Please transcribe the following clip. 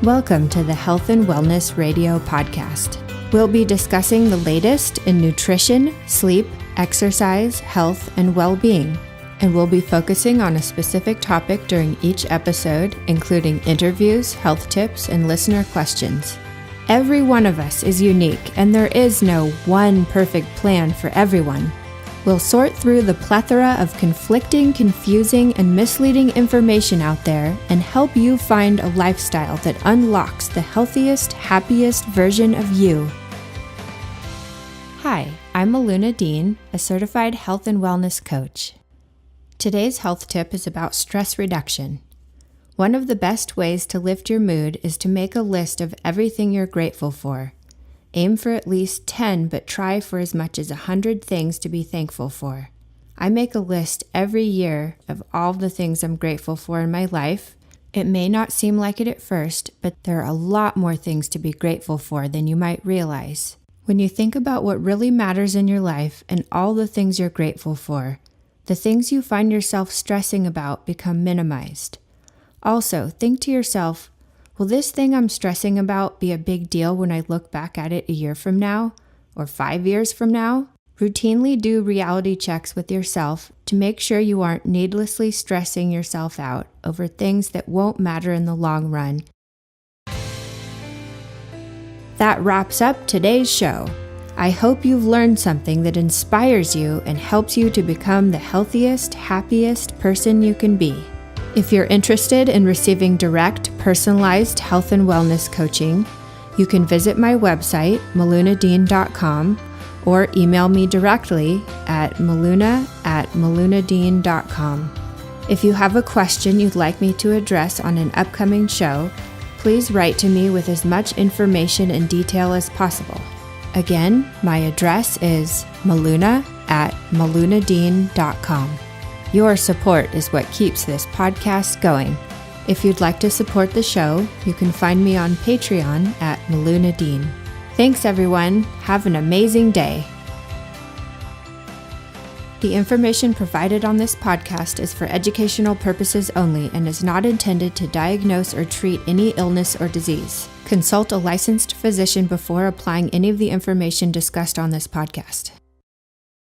Welcome to the Health and Wellness Radio podcast. We'll be discussing the latest in nutrition, sleep, exercise, health, and well-being. And we'll be focusing on a specific topic during each episode, including interviews, health tips, and listener questions. Every one of us is unique, and there is no one perfect plan for everyone. We'll sort through the plethora of conflicting, confusing, and misleading information out there and help you find a lifestyle that unlocks the healthiest, happiest version of you. Hi, I'm Maluna Dean, a certified health and wellness coach. Today's health tip is about stress reduction. One of the best ways to lift your mood is to make a list of everything you're grateful for. Aim for at least 10, but try for as much as 100 things to be thankful for. I make a list every year of all the things I'm grateful for in my life. It may not seem like it at first, but there are a lot more things to be grateful for than you might realize. When you think about what really matters in your life and all the things you're grateful for, the things you find yourself stressing about become minimized. Also, think to yourself, will this thing I'm stressing about be a big deal when I look back at it a year from now or 5 years from now? Routinely do reality checks with yourself to make sure you aren't needlessly stressing yourself out over things that won't matter in the long run. That wraps up today's show. I hope you've learned something that inspires you and helps you to become the healthiest, happiest person you can be. If you're interested in receiving direct, personalized health and wellness coaching, you can visit my website, malunadean.com, or email me directly at maluna@malunadean.com. If you have a question you'd like me to address on an upcoming show, please write to me with as much information and detail as possible. Again, my address is maluna@malunadean.com. Your support is what keeps this podcast going. If you'd like to support the show, you can find me on Patreon at Maluna Dean. Thanks, everyone. Have an amazing day. The information provided on this podcast is for educational purposes only and is not intended to diagnose or treat any illness or disease. Consult a licensed physician before applying any of the information discussed on this podcast.